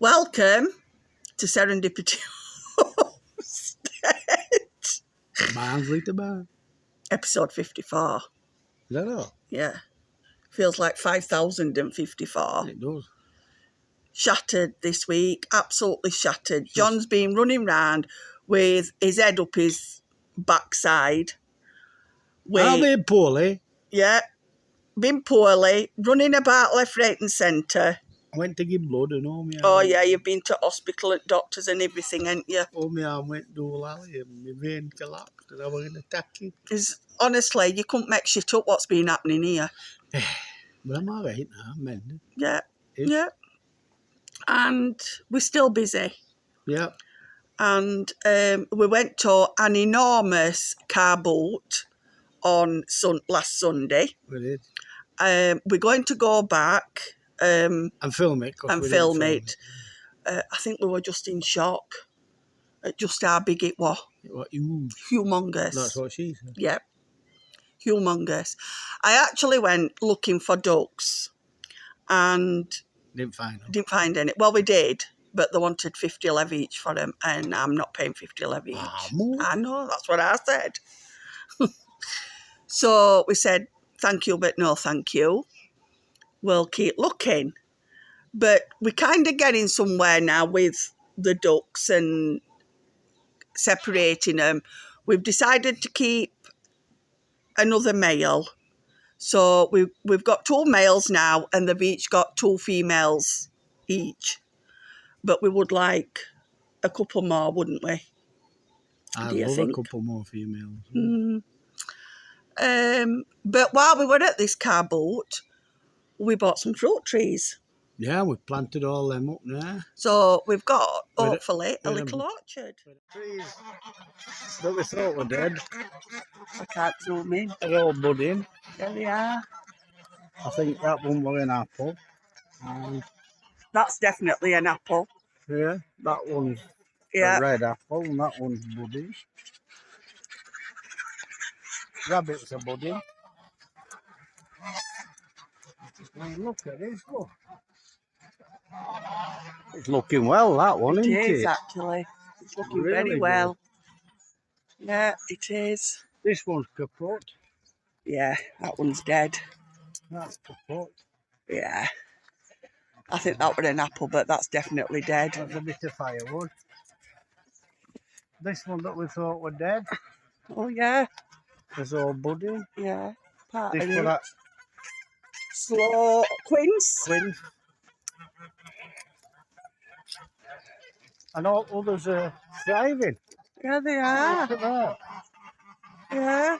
Welcome to Serendipity Homestead. Barnsley to Barn. Episode 54. Is that all? Yeah. Feels like 5,054. It does. Shattered this week. Absolutely shattered. John's been running round with his head up his backside. I've been poorly. Yeah. Been poorly. Running about left, right and centre. I went to give blood and all my Oh, arm. yeah, you've been to hospital and doctors and everything, ain't you? All my arm went dual alley and my vein collapsed and I was in a taxi. Because, honestly, you couldn't make shit up what's been happening here. But I'm all right now, I'm mending. Yeah, Ish. yeah. And we're still busy. Yeah. And we went to an enormous car boat on last Sunday. We did. We're going to go back And film it. and film it. I think we were just in shock at just how big it was. What, huge. Humongous. That's what she said. Yeah, humongous. I actually went looking for ducks and Didn't find them. didn't find any. Well, we did, but they wanted 50 lev each for them, and I'm not paying 50 lev each. I know, that's what I said. So we said, thank you, but no thank you. We'll keep looking. But we're kind of getting somewhere now with the ducks and separating them. We've decided to keep another male. So we've got 2 males now, and they've each got 2 females each. But we would like a couple more, wouldn't we? I'd Do you love think? a couple more females. But while we were at this car boat, we bought some fruit trees. Yeah, we planted all them up there. So we've got, With hopefully, a with little orchard. Trees that we thought were dead. I can't zoom in. They're all budding. There they are. I think that one was an apple. That's definitely an apple. Yeah, that one's Yeah. a red apple and that one's budding. Rabbits are budding. Look at this, look. It's looking well, that one, It isn't is, it? actually. It's looking Really very well. Yeah, it is. This one's kaput. Yeah, that one's dead. That's kaput. Yeah. I think that was an apple, but that's definitely dead. That's a bit of firewood. This one that we thought were dead Oh, yeah. is all budding. Yeah. Part This of one, it. that Slow quince. quince. And all others are thriving. Yeah, they Look are. at that. Yeah,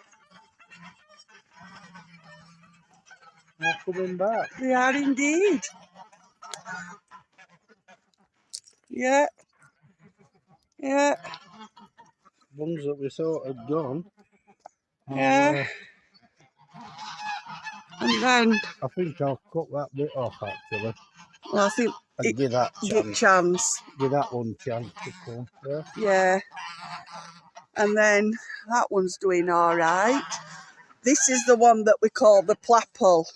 They're coming back. they are indeed. Yeah. Yeah. Ones that we thought had gone. Yeah. And then I think I'll cut that bit off actually. I think And give that good chance. chance. Give that one chance to come. Yeah. Yeah. And then that one's doing all right. This is the one that we call the plapple.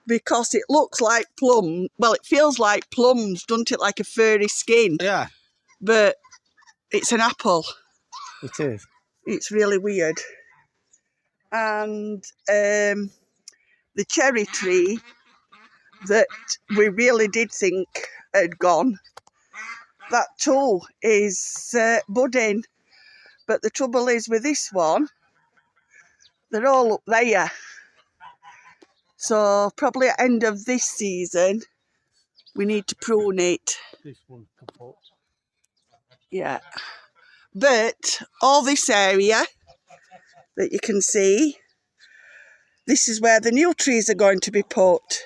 Because it looks like plum. Well, it feels like plums, doesn't it? Like a furry skin. Yeah, But it's an apple. it is. It's really weird. And the cherry tree that we really did think had gone, that too is budding. But the trouble is with this one, they're all up there. So probably at the end of this season, we need to prune it. This one's kaput. Yeah. But all this area that you can see, this is where the new trees are going to be put.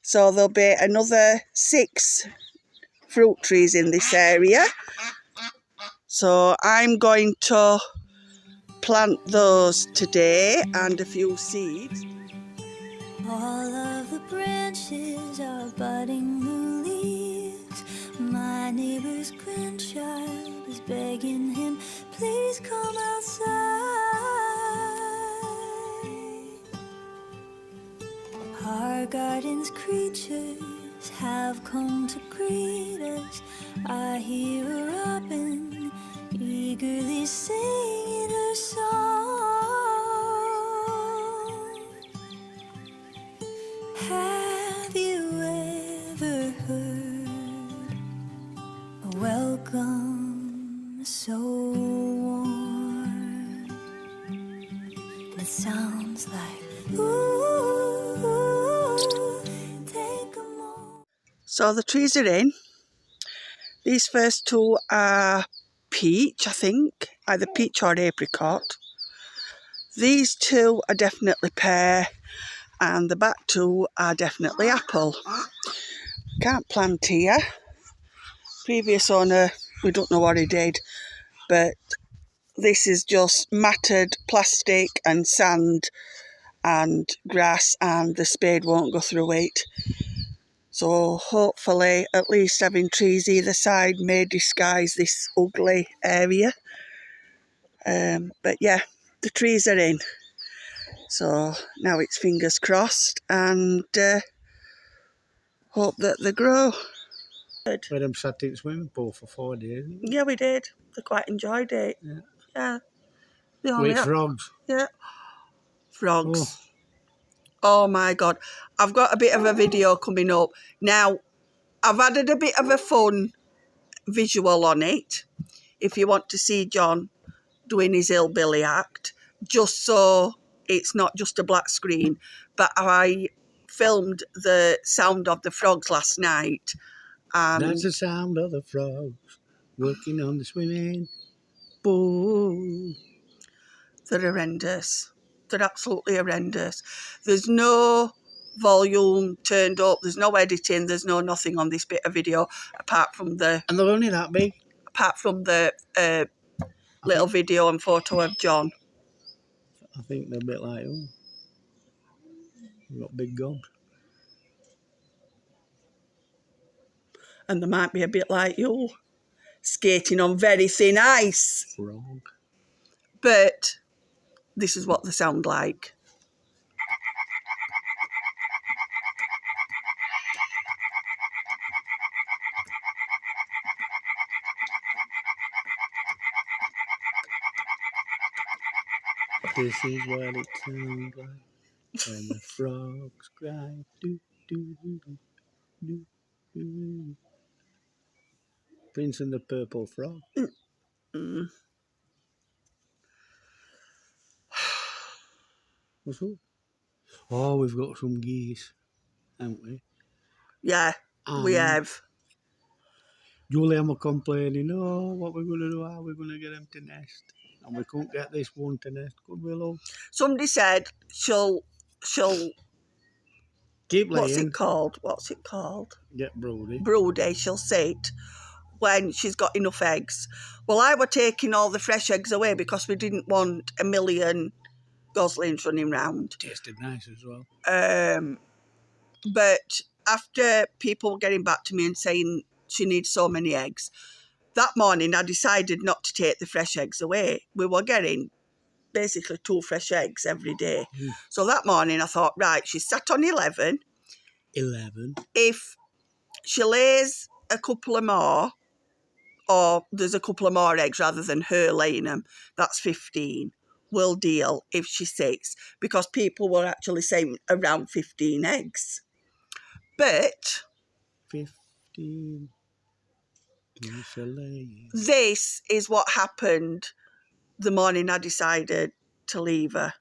So there'll be another 6 fruit trees in this area. So I'm going to plant those today and a few seeds. All of the branches are budding new leaves. My neighbor's grandchild is begging him, please come outside. Our garden's creatures have come to greet us. I hear a robin eagerly singing her song. Have you ever heard a welcome so warm? And it sounds like, ooh, take a moment. So the trees are in. These first two are peach, I think, either peach or apricot. These two are definitely pear, and the back two are definitely apple. Can't plant here. Previous owner, we don't know what he did, but this is just matted plastic and sand and grass, and the spade won't go through it. So hopefully at least having trees either side may disguise this ugly area. But yeah, the trees are in. So now it's fingers crossed and hope that they grow. We them sat in the swimming pool for 4 days. Yeah, we did. They quite enjoyed it. Yeah. Yeah. They only With frogs. Yeah. Frogs. Oh my God. I've got a bit of a video coming up. Now, I've added a bit of a fun visual on it. If you want to see John doing his hillbilly act, just so it's not just a black screen. But I filmed the sound of the frogs last night. That's the sound of the frogs working on the swimming pool. They're horrendous. They're absolutely horrendous. There's no volume turned up. There's no editing. There's no nothing on this bit of video apart from the And they're only that big. Little video and photo of John. I think they're a bit like, oh, you've got big gobs. And they might be a bit like you, skating on very thin ice. Frog. But this is what they sound like. This is what it sounds like when the frogs cry. Do, do, do, do, do, do. Prince and the Purple Frog. Mm. What's up? Oh, we've got some geese, haven't we? Yeah, we have. Julie and I were complaining, oh, what we're going to do, how we're going to get them to nest. And we couldn't get this one to nest, could we, love? Somebody said she'll keep laying. What's it called? Get broody. Broody, she'll sit when she's got enough eggs. Well, I were taking all the fresh eggs away because we didn't want a million goslings running round. Tasted nice as well. But after people were getting back to me and saying she needs so many eggs, that morning I decided not to take the fresh eggs away. We were getting basically 2 fresh eggs every day. So that morning I thought, right, she's sat on 11. 11. If she lays a couple of more, or there's a couple of more eggs rather than her laying them, that's 15. We'll deal if she sits, because people were actually saying around 15 eggs. But 15. This is what happened the morning I decided to leave her.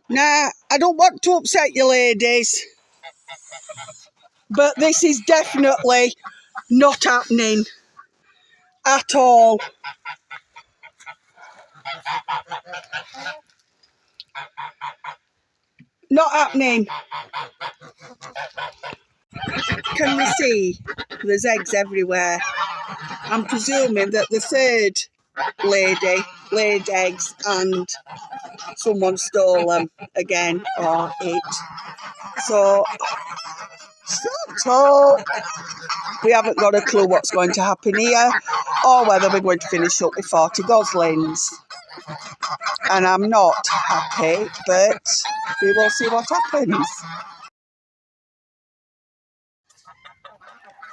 Now, I don't want to upset you ladies, but this is definitely not happening at all. Not happening. Can you see? There's eggs everywhere. I'm presuming that the third lady laid eggs and someone stole them again, or it. So we haven't got a clue what's going to happen here, or whether we're going to finish up with 40 goslings. And I'm not happy, but we will see what happens.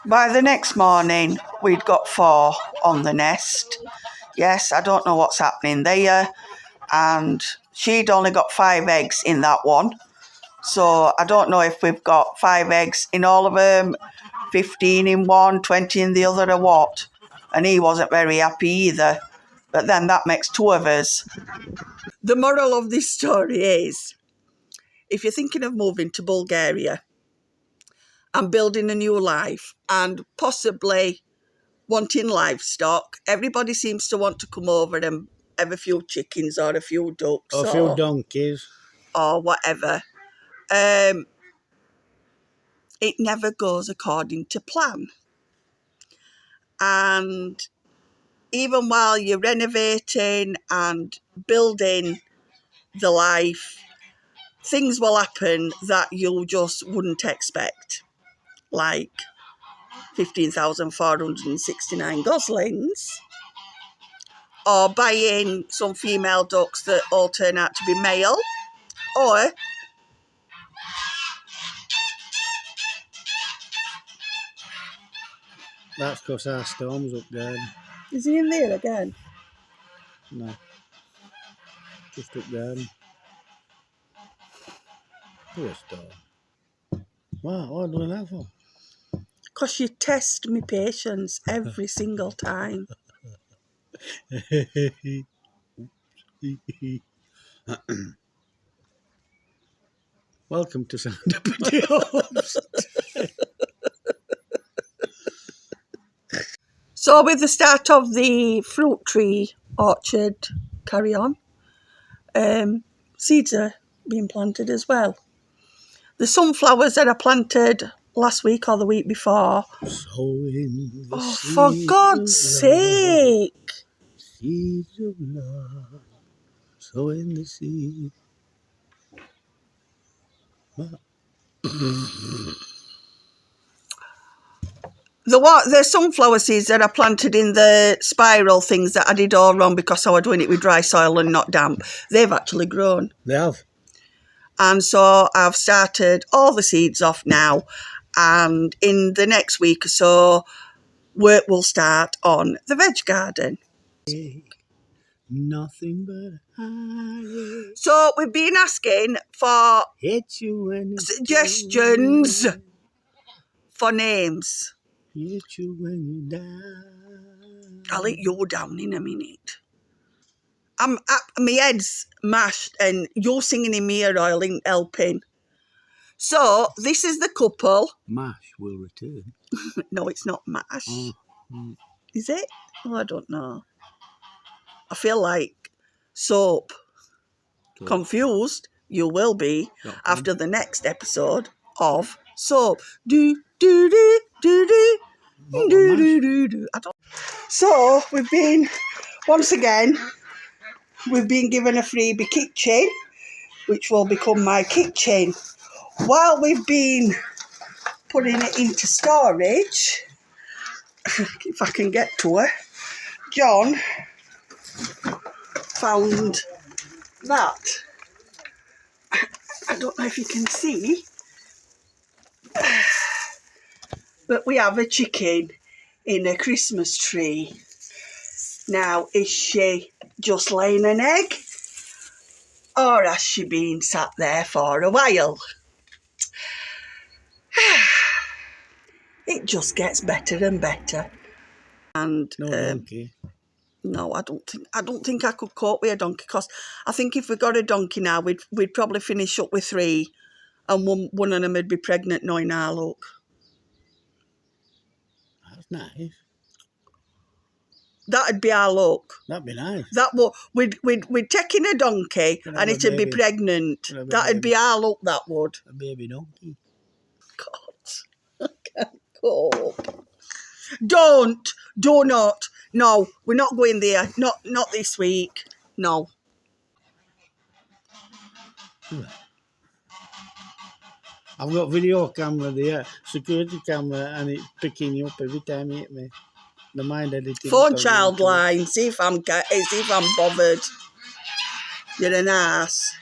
By the next morning, we'd got 4 on the nest. Yes, I don't know what's happening there. And she'd only got 5 eggs in that one. So I don't know if we've got 5 eggs in all of them, 15 in one, 20 in the other, or what. And he wasn't very happy either. But then that makes 2 of us. The moral of this story is, if you're thinking of moving to Bulgaria and building a new life and possibly wanting livestock, everybody seems to want to come over and have a few chickens or a few ducks. Or a few donkeys. Or whatever. It never goes according to plan. And even while you're renovating and building the life, things will happen that you just wouldn't expect. Like 15,469 goslings, or buying some female ducks that all turn out to be male, or That's because our storm's up there. is he in there again? No. Just up there. Where's storm? Wow, what are you doing that for? Because you test me patience every single time. Welcome to Serendipity. So with the start of the fruit tree orchard carry on, seeds are being planted as well. The sunflowers that I planted last week or the week before. Oh, for God's sake! Seeds of love, sowing the seed. The sunflower seeds that I planted in the spiral things that I did all wrong because I was doing it with dry soil and not damp, they've actually grown. They have. And so I've started all the seeds off now, and in the next week or so, work will start on the veg garden. Nothing but high. So we've been asking for suggestions for names. Hit you when you're down. I'll let you down in a minute. My head's mashed and you're singing in my ear oil ain't helping. So this is the couple. Mash will return. No, it's not mash. Oh. Is it? Oh, I don't know. I feel like soap. Confused you will be after the next episode of Soap. Do do do do do do do do do. So we've been given a freebie kitchen, which will become my kitchen. While we've been putting it into storage, if I can get to her, John found that. I don't know if you can see, but we have a chicken in a Christmas tree. Now, is she just laying an egg, or has she been sat there for a while? It just gets better and better. And No donkey. no, I don't think I could cope with a donkey, because I think if we got a donkey now, we'd probably finish up with 3, and one of them would be pregnant knowing our luck. That's nice. That'd be our luck. That'd be nice. We'd take in a donkey Could and have a it'd be baby. pregnant. Could have a That'd baby. be our luck, that would. A baby donkey. God, I can't cope. Do not. No, we're not going there. Not this week. No. I've got video camera there, security camera, and it's picking you up every time you hit me. The mind editing. Phone child line. See if I'm bothered. You're an ass.